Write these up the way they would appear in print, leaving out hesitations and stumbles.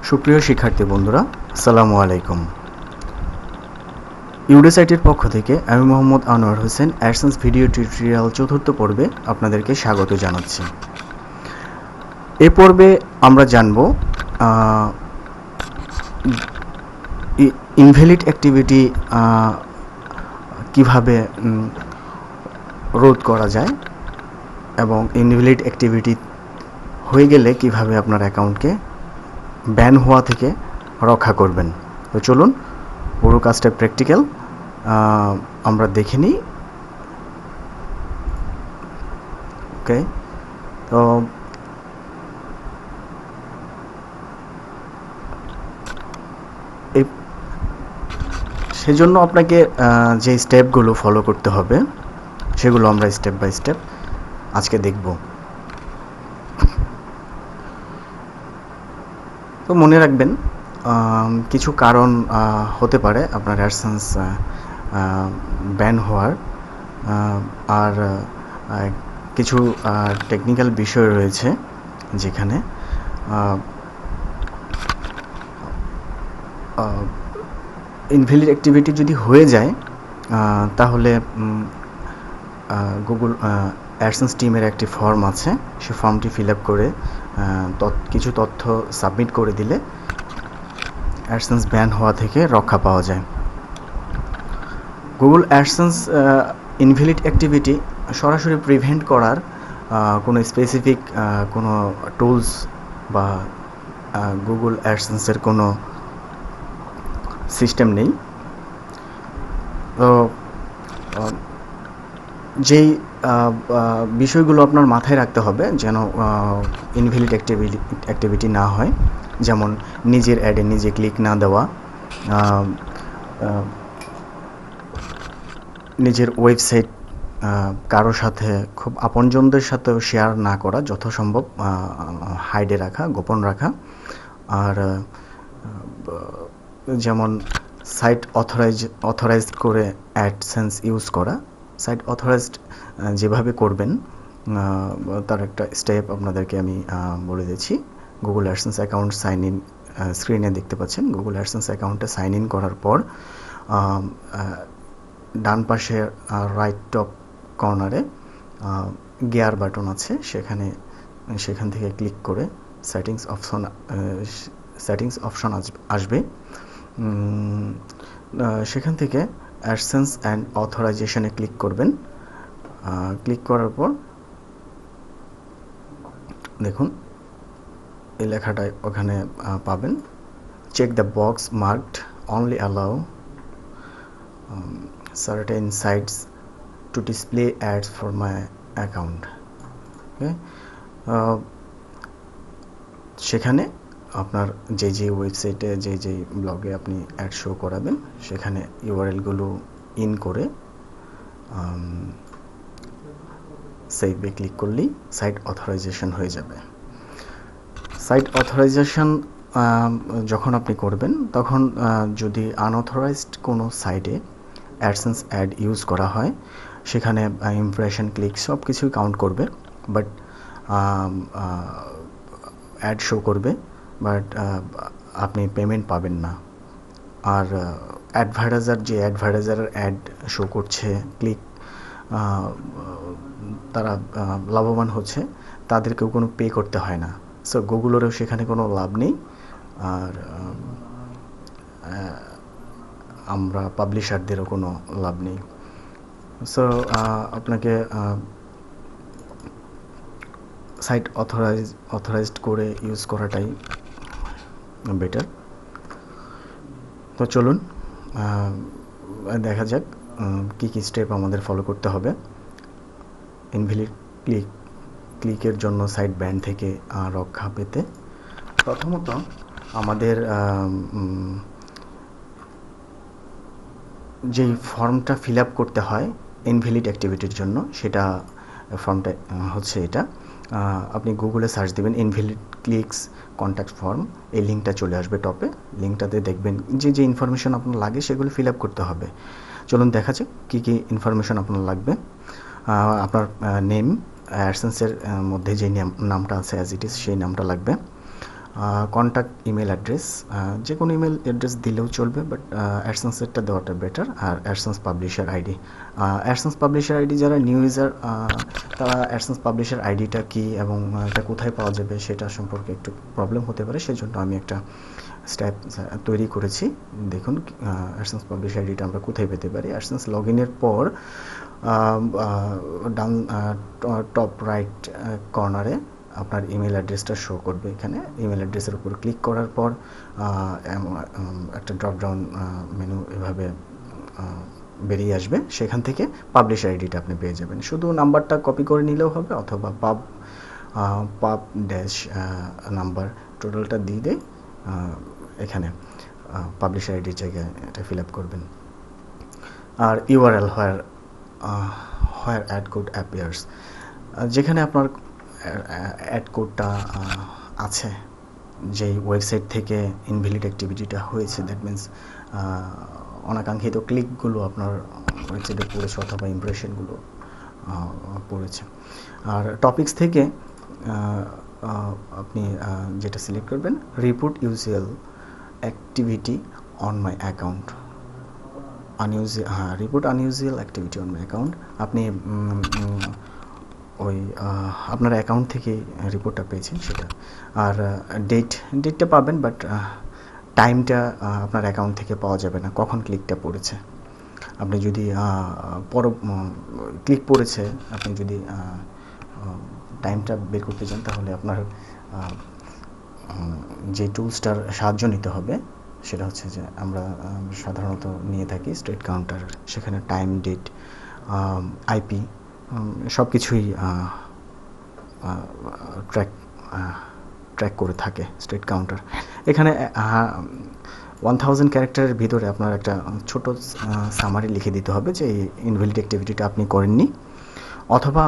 সুপ্রিয় শিক্ষার্থী বন্ধুরা, আসসালামু আলাইকুম। ইউডেসাইটের পক্ষ থেকে আমি Mohammad Anwar Hossain AdSense video tutorial চতুর্থ পর্বে আপনাদেরকে স্বাগত জানাচ্ছি। এ পর্বে আমরা জানব ইনভ্যালিড অ্যাক্টিভিটি কিভাবে রোধ করা যায় এবং ইনভ্যালিড অ্যাক্টিভিটি হয়ে গেলে কিভাবে আপনার অ্যাকাউন্টকে ব্যান হওয়া থেকে রক্ষা করবেন। তো চলুন পুরো কাজটা প্র্যাকটিক্যাল আমরা দেখে নিই। ওকে, তো সেজন্য আপনাকে যে স্টেপগুলো ফলো করতে হবে সেগুলো আমরা স্টেপ বাই স্টেপ আজকে দেখব। তো মনে রাখবেন কিছু কারণ হতে পারে আপনার অ্যাডসেন্স ব্যান হওয়ার, আর কিছু টেকনিক্যাল বিষয় রয়েছে যেখানে ইনভ্যালিড অ্যাক্টিভিটি যদি হয়ে যায় তাহলে গুগল অ্যাডসেন্স টিমের একটি ফর্ম আছে, সে ফর্মটি ফিল আপ করে কিছু তথ্য সাবমিট করে দিলে অ্যাডসেন্স ব্যান হওয়া থেকে রক্ষা পাওয়া যায়। গুগল অ্যাডসেন্স ইনভ্যালিড অ্যাক্টিভিটি সরাসরি প্রিভেন্ট করার কোনো স্পেসিফিক কোনো টুলস বা গুগল অ্যাডসেন্সের কোনো সিস্টেম নেই। তো যেই বিষয়গুলো আপনার মাথায় রাখতে হবে যেন ইনভ্যালিড অ্যাক্টিভিটি না হয়, যেমন নিজের অ্যাডে নিজে ক্লিক না দেওয়া, নিজের ওয়েবসাইট কারোর সাথে খুব আপনজনদের সাথেও শেয়ার না করা, যথাসম্ভব হাইডে রাখা, গোপন রাখা। আর যেমন সাইট অথরাইজড করে অ্যাডসেন্স ইউজ করা। সাইট অথরাইজড যেভাবে করবেন তার একটা স্টেপ আপনাদেরকে আমি বলে দিচ্ছি। Google AdSense account sign in, স্ক্রিনে দেখতে পাচ্ছেন গুগল অ্যাডসেন্স অ্যাকাউন্টে সাইন ইন করার পর ডান পাশে রাইট টপ কর্নারে গিয়ার বাটন আছে, সেখান থেকে ক্লিক করে সেটিংস অপশন আসবে। সেখান থেকে অ্যাডসেন্স অ্যান্ড অথরাইজেশনে ক্লিক করবেন। ক্লিক করার পর দেখুন এই লেখাটা ওখানে পাবেন, check the box marked only allow certain sites to display ads for my account. Okay, সেখানে আপনার যে ওয়েবসাইটে যে ব্লগে আপনি অ্যাড শো করাবেন সেখানে ইউআরএলগুলো ইন করে সেভে ক্লিক করলেই সাইট অথরাইজেশন হয়ে যাবে। সাইট অথরাইজেশন যখন আপনি করবেন তখন যদি আনঅথরাইজড কোনো সাইটে অ্যাডসেন্স অ্যাড ইউজ করা হয় সেখানে ইমপ্রেশন, ক্লিক সব কিছুই কাউন্ট করবে, বাট অ্যাড শো করবে, বাট আপনি পেমেন্ট পাবেন না। আর অ্যাডভার্টাইজারের অ্যাড শো করছে, ক্লিক তারা লাভবান হচ্ছে, তাদেরকেও কোনো পে করতে হয় না। সো গুগলেরও সেখানে কোনো লাভ নেই, আর আমরা পাবলিশারদেরও কোনো লাভ নেই। সো আপনাকে সাইট অথরাইজড করে ইউজ করাটাই বেটার। তো চলুন দেখা যাক কি স্টেপ আমাদের ফলো করতে হবে ইনভ্যালিড ক্লিকের জন্য সাইট ব্যান থেকে রক্ষা পেতে। প্রথমত আমাদের যেই ফর্মটা ফিল আপ করতে হয় ইনভ্যালিড অ্যাক্টিভিটির জন্য, সেটা ফর্মটা হচ্ছে এটা। আপনি গুগলে সার্চ দেবেন ইনভ্যালিড ক্লিকস কন্ট্যাক্ট ফর্ম, এই লিঙ্কটা চলে আসবে টপে। লিঙ্কটাতে দেখবেন যে ইনফরমেশন আপনার লাগে সেগুলো ফিল আপ করতে হবে। চলুন দেখা যাক কী ইনফরমেশন আপনার লাগবে। আপনার নেম, অ্যাডসেন্সের মধ্যে যে নামটা আছে অ্যাজ ইট ইজ সেই নামটা লাগবে। কন্ট্যাক্ট ইমেল অ্যাড্রেস, যে কোনো ইমেল অ্যাড্রেস দিলেও চলবে, বাট অ্যাডসেন্সেরটা দেওয়াটা বেটার। আর AdSense publisher ID, AdSense publisher ID যারা নিউ ইউজার, তারা অ্যাডসেন্স পাবলিশার আইডিটা কী এবং এটা কোথায় পাওয়া যাবে সেটা সম্পর্কে একটু প্রবলেম হতে পারে, সেজন্য আমি একটা স্টেপ তৈরি করেছি। দেখুন অ্যাডসেন্স পাবলিশার আইডিটা আমরা কোথায় পেতে পারি। অ্যাডসেন্স লগ ইনের পর ডান টপ রাইট কর্নারে আপনার ইমেল অ্যাড্রেসটা শো করবে। এখানে ইমেল অ্যাড্রেসের উপর ক্লিক করার পর একটা ড্রপ ডাউন মেনু এভাবে বেরিয়ে আসবে, সেখান থেকে পাবলিশার আইডিটা আপনি পেয়ে যাবেন। শুধু নাম্বারটা কপি করে নিলেও হবে, অথবা পাব ড্যাশ নাম্বার টোটালটা দিয়ে দেয় এখানে পাবলিশার আইডির জায়গায় এটা ফিল আপ করবেন। আর ইউআরএল হোয়ার অ্যাড কোড অ্যাপিয়ার্স, যেখানে আপনার অ্যাড কোডটা আছে, যেই ওয়েবসাইট থেকে ইনভ্যালিড অ্যাক্টিভিটিটা হয়েছে, দ্যাট মিনস অনাকাঙ্ক্ষিত ক্লিকগুলো আপনার ওয়েবসাইটে পড়েছে অথবা ইমপ্রেশনগুলো পড়েছে। আর টপিকস থেকে আপনি যেটা সিলেক্ট করবেন, report usual activity on my account, report unusual activity on my account. আপনি ওই আপনার অ্যাকাউন্ট থেকে রিপোর্টটা পেয়েছেন সেটা। আর ডেটটা পাবেন, বাট টাইমটা আপনার অ্যাকাউন্ট থেকে পাওয়া যাবে না, কখন ক্লিকটা পড়েছে। আপনি যদি ক্লিক পড়েছে, আপনি যদি টাইমটা বের করতে চান, তাহলে আপনার যে টুলসটার সাহায্য নিতে হবে সেটা হচ্ছে যে আমরা সাধারণত নিয়ে থাকি স্ট্রেট কাউন্টার। সেখানে টাইম, ডেট, আইপি সব কিছুই ট্র্যাক করে থাকে স্ট্রেট কাউন্টার। এখানে 1000 ক্যারেক্টারের ভিতরে আপনার একটা ছোট সামারি লিখে দিতে হবে যে এই ইনভ্যালিড অ্যাক্টিভিটিটা আপনি করেননি, অথবা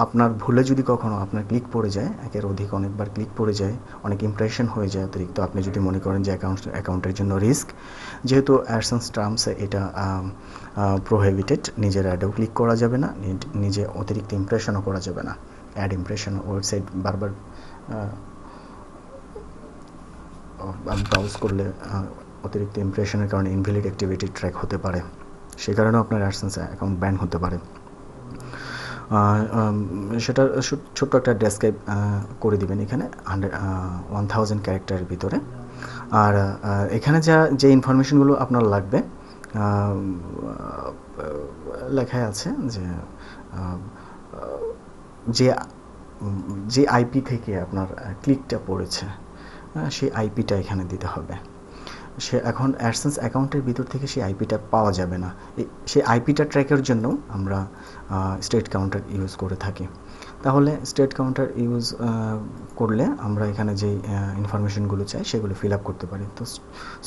আপনার ভুলে যদি কখনো আপনার ক্লিক পড়ে যায়, একের অধিক অনেকবার ক্লিক পড়ে যায়, অনেক ইমপ্রেশন হয়ে যায় অতিরিক্ত, আপনি যদি মনে করেন যে অ্যাকাউন্টের জন্য রিস্ক, যেহেতু অ্যাডসেন্স টার্মসে এটা প্রোহিবিটেড, নিজের অ্যাডেও ক্লিক করা যাবে না, নিজে অতিরিক্ত ইমপ্রেশনও করা যাবে না। অ্যাড ইমপ্রেশন, ওয়েবসাইট বারবার ব্রাউজ করলে অতিরিক্ত ইমপ্রেশনের কারণে ইনভ্যালিড অ্যাক্টিভিটি ট্র্যাক হতে পারে, সে কারণেও আপনার অ্যাডসেন্স অ্যাকাউন্ট ব্যান হতে পারে। সেটা ছোট্ট একটা ডেসক্রাইব করে দিবেন এখানে 1000 ক্যারেক্টারের ভিতরে। আর এখানে যে ইনফরমেশনগুলো আপনার লাগবে, লেখায় আছে যে আইপি থেকে আপনার ক্লিকটা পড়েছে, সেই আইপিটা এখানে দিতে হবে। এখন অ্যাডসেন্স অ্যাকাউন্টের ভিতর থেকে সেই আইপিটা পাওয়া যাবে না, সেই আইপিটা ট্র্যাকের জন্য আমরা স্টেট কাউন্টার ইউজ করে থাকি। তাহলে স্টেট কাউন্টার ইউজ করলে আমরা এখানে যে ইনফরমেশনগুলো চাই সেগুলো ফিল আপ করতে পারি।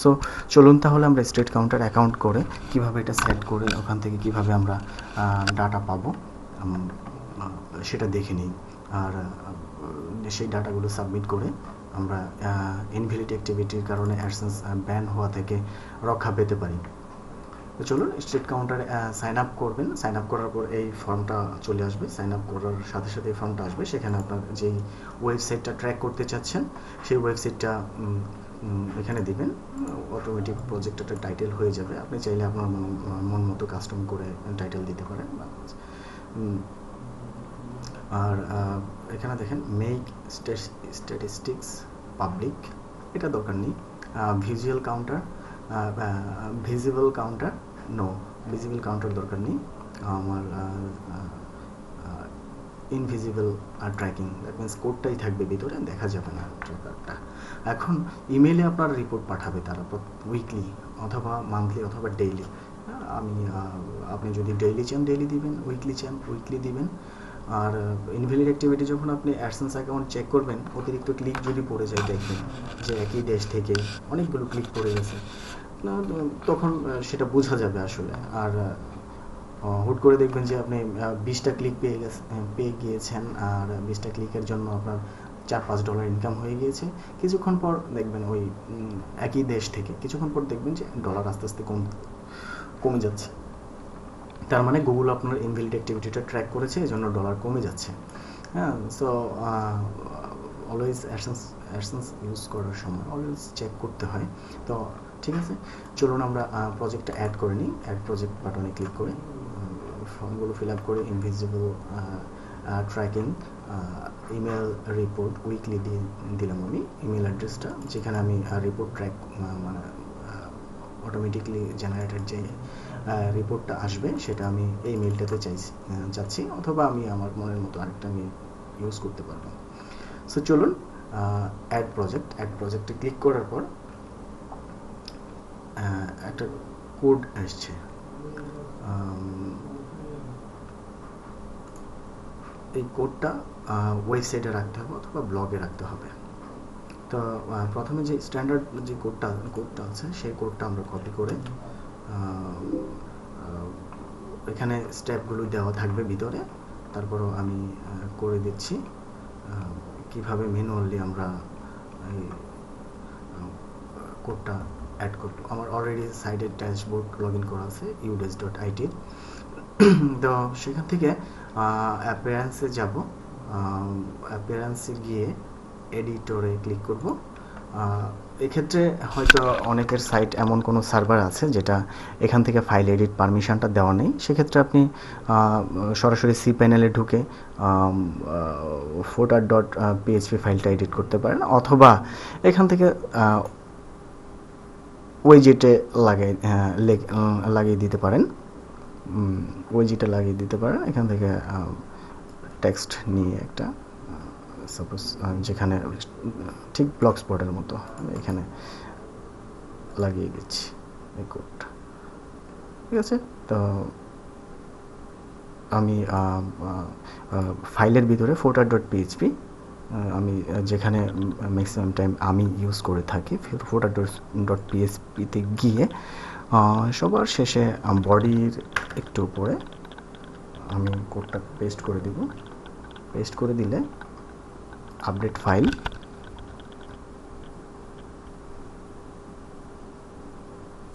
সো চলুন তাহলে আমরা স্টেট কাউন্টার অ্যাকাউন্ট করে কিভাবে এটা সেট করে ওখান থেকে কিভাবে আমরা ডাটা পাবো সেটা দেখে নিই। আর সেই ডাটাগুলো সাবমিট করে আমরা ইনভ্যালিড অ্যাক্টিভিটির কারণে অ্যাডসেন্স ব্যান হওয়া থেকে রক্ষা পেতে পারি। তো চলুন স্টেট কাউন্টারে সাইন আপ করবেন। সাইন আপ করার পর এই ফর্মটা চলে আসবে। সাইন আপ করার সাথে সাথে এই ফর্মটা আসবে, সেখানে আপনার যেই ওয়েবসাইটটা ট্র্যাক করতে চাচ্ছেন সেই ওয়েবসাইটটা এখানে দিবেন। অটোমেটিক প্রজেক্টটা টাইটেল হয়ে যাবে। আপনি চাইলে আপনার মন মতো কাস্টম করে টাইটেল দিতে পারেন। আর এখানে দেখেন মেক স্ট্যাটিস্টিক্স পাবলিক, এটা দরকার নেই। Visual counter, visible counter, no, visible counter দরকার নেই আমার। ইনভিজিবল ট্র্যাকিং, দ্যাট মিনস কোডটাই থাকবে ভিতরে, দেখা যাবে না ট্র্যাকারটা। এখন ইমেইলে আপনার রিপোর্ট পাঠাবে তারা উইকলি অথবা মান্থলি অথবা ডেইলি। আপনি যদি ডেইলি চান ডেইলি দিবেন, উইকলি চান উইকলি দিবেন। আর ইনভ্যালিড অ্যাক্টিভিটি যখন আপনি অ্যাডসেন্স অ্যাকাউন্ট চেক করবেন, অতিরিক্ত ক্লিক যদি পড়ে যায়, দেখবেন যে একই দেশ থেকে অনেকগুলো ক্লিক পড়ে গেছে, তখন সেটা বোঝা যাবে আসলে। আর হুট করে দেখবেন যে আপনি 20টা ক্লিক পেয়ে গিয়েছেন, আর 20টা ক্লিকের জন্য আপনার $4-5 ইনকাম হয়ে গিয়েছে। কিছুক্ষণ পর দেখবেন ওই একই দেশ থেকে কিছুক্ষণ পর দেখবেন যে ডলার আস্তে আস্তে কমে যাচ্ছে। তার মানে গুগল আপনার ইনভ্যালিড অ্যাক্টিভিটিটা ট্র্যাক করেছে, এই জন্য ডলার কমে যাচ্ছে। হ্যাঁ, so always AdSense AdSense use করার সময় অলওয়েজ চেক করতে হয়। তো ঠিক আছে, চলুন আমরা প্রজেক্টটা অ্যাড করে নিই। অ্যাড প্রজেক্ট বাটনে ক্লিক করে ফর্মগুলো ফিল আপ করে invisible tracking email report weekly দিলাম আমি ইমেল অ্যাড্রেসটা, যেখানে আমি রিপোর্ট ট্র্যাক মানে অটোমেটিকলি জেনারেটেড যে রিপোর্টটা আসবে সেটা আমি এই মেলটাতে চাচ্ছি, অথবা আমি আমার মনের মতো আরেকটা মেল ইউজ করতে পারবো। সো চলুন অ্যাড প্রজেক্টে ক্লিক করার পর একটা কোড আসছে। এই কোডটা ওয়েবসাইটে রাখতে হবে অথবা ব্লগে রাখতে হবে। তো প্রথমে যে স্ট্যান্ডার্ড যে কোডটা আছে সেই কোডটা আমরা কপি করে এখানে স্টেপগুলো দেওয়া থাকবে ভিতরে, তারপরও আমি করে দিচ্ছি কিভাবে ম্যানুয়ালি আমরা এই কোডটা অ্যাড করব। আমার অলরেডি সাইটের ড্যাশবোর্ড লগ ইন করা আছে udes.it। তো সেখান থেকে অ্যাপিয়ারেন্সে যাব, অ্যাপিয়ারেন্সে গিয়ে এডিটরে ক্লিক করব। এক্ষেত্রে হয়তো অনেকের সাইট এমন কোনো সার্ভার আছে যেটা এখান থেকে ফাইল এডিট পারমিশনটা দেওয়া নেই, সেক্ষেত্রে আপনি সরাসরি সি প্যানেলে ঢুকে footer.php ফাইলটা এডিট করতে পারেন, অথবা এখান থেকে ওয়েজেটে লাগিয়ে দিতে পারেন। এখান থেকে টেক্সট নিয়ে একটা সাপোজ যেখানে ঠিক ব্লগ স্পটের মতো এখানে লাগিয়ে দিচ্ছি এই কোডটা, ঠিক আছে। তো আমি ফাইলের ভিতরে footer.php আমি যেখানে ম্যাক্সিমাম টাইম আমি ইউজ করে থাকি footer.php-তে গিয়ে সবার শেষে বডির একটু উপরে আমি কোডটা পেস্ট করে দিব। পেস্ট করে দিলে আপডেট ফাইল,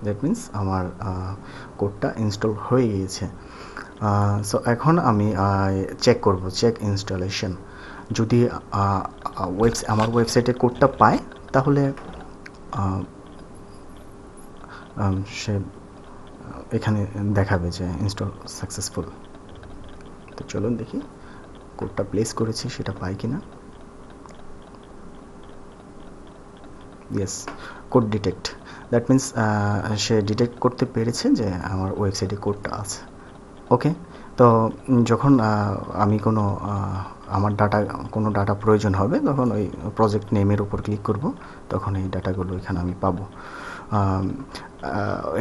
দ্যাট মিন্স আমার কোডটা ইনস্টল হয়ে গিয়েছে। সো এখন আমি চেক করব, চেক ইনস্টলেশন। যদি আমার ওয়েবসাইটে কোডটা পায় তাহলে সে এখানে দেখাবে যে ইনস্টল সাকসেসফুল। তো চলুন দেখি কোডটা প্লেস করেছি সেটা পাই কিনা। Yes, code detect, that means say detect করতে পেরেছে যে আমার ওয়েবসাইটে কোডটা আছে। ওকে, তো যখন আমি আমার কোনো ডাটা প্রয়োজন হবে তখন ওই প্রজেক্ট নেমের উপর ক্লিক করব, তখন এই ডাটাগুলো এখানে আমি পাবো।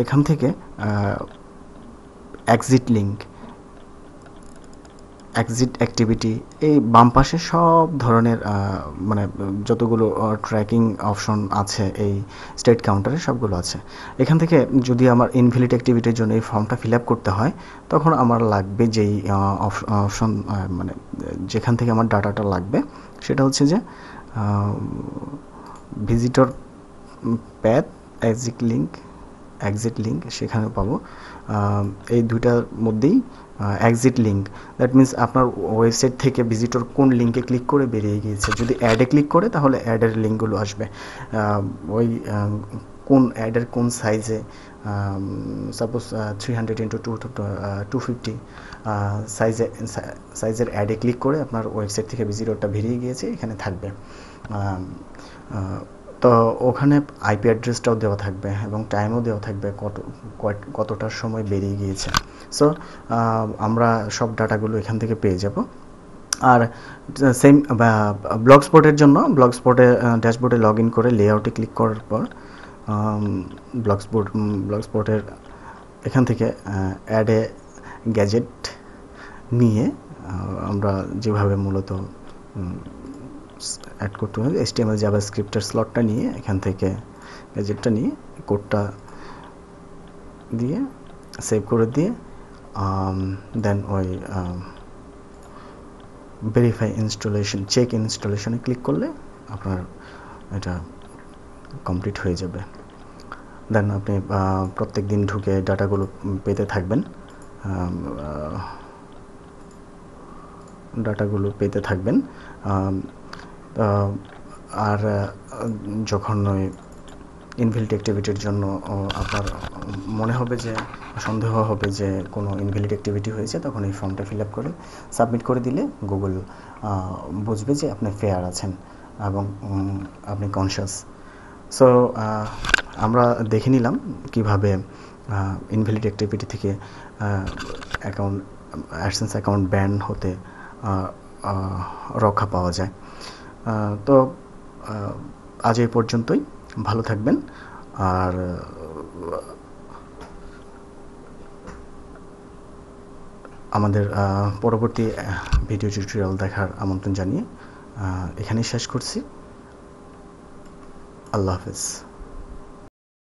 এখান থেকে এক্সিট অ্যাক্টিভিটি, এই বাম পাশে সব ধরনের মানে যতগুলো ট্র্যাকিং অপশন আছে এই স্টেট কাউন্টারে সবগুলো আছে। এখান থেকে যদি আমার ইনভ্যালিড অ্যাক্টিভিটির জন্য এই ফর্মটা ফিল আপ করতে হয় তখন আমার লাগবে যেই অপশন মানে যেখান থেকে আমার ডাটাটা লাগবে সেটা হচ্ছে যে ভিজিটর প্যাথ এক্সিট লিঙ্ক সেখানে পাবো। এই দুইটার মধ্যেই এক্সিট লিঙ্ক, দ্যাট মিন্স আপনার ওয়েবসাইট থেকে ভিজিটর কোন লিঙ্কে ক্লিক করে বেরিয়ে গিয়েছে। যদি অ্যাডে ক্লিক করে তাহলে অ্যাডের লিঙ্কগুলো আসবে, ওই কোন অ্যাডের কোন সাইজে, সাপোজ 300x250 সাইজের অ্যাডে ক্লিক করে আপনার ওয়েবসাইট থেকে ভিজিটরটা বেরিয়ে গিয়েছে এখানে থাকবে। তো ওখানে আইপি অ্যাড্রেসটাও দেওয়া থাকবে এবং টাইমও দেওয়া থাকবে কতটার সময় বেরিয়ে গিয়েছে। সো আমরা সব ডাটাগুলো এখান থেকে পেয়ে যাব। আর সেম ব্লগ স্পটের জন্য ড্যাশবোর্ডে লগ ইন করে লেআউটে ক্লিক করার পর ব্লগ স্পটের এখান থেকে অ্যাডে গ্যাজেট নিয়ে আমরা যেভাবে মূলত অ্যাড করতে হবে HTML জাভাস্ক্রিপ্টের স্লটটা নিয়ে এখান থেকে গ্যাজেটটা নিয়ে কোডটা দিয়ে সেভ করে দিয়ে দেন ওই ভেরিফাই ইনস্টলেশন চেক ইনস্টলেশনে ক্লিক করলে আপনার এটা কমপ্লিট হয়ে যাবে। দেন আপনি প্রত্যেক দিন ঢুকে ডাটাগুলো পেতে থাকবেন। আর যখন ওই ইনভ্যালিড অ্যাক্টিভিটির জন্য আপনার মনে হবে যে সন্দেহ হবে যে কোনো ইনভ্যালিড অ্যাক্টিভিটি হয়েছে, তখন এই ফর্মটা ফিল আপ করে সাবমিট করে দিলে গুগল বুঝবে যে আপনি ফেয়ার আছেন এবং আপনি কনশাস। সো আমরা দেখে নিলাম কিভাবে ইনভ্যালিড অ্যাক্টিভিটি থেকে অ্যাকাউন্ট অ্যাডসেন্স অ্যাকাউন্ট ব্যান হতে রক্ষা পাওয়া যায়। তো আজ এই পর্যন্তই, ভালো থাকবেন। আর আমাদের পরবর্তী ভিডিও টিউটোরিয়াল দেখার আমন্ত্রণ জানিয়ে এখানেই শেষ করছি। আল্লাহ হাফেজ।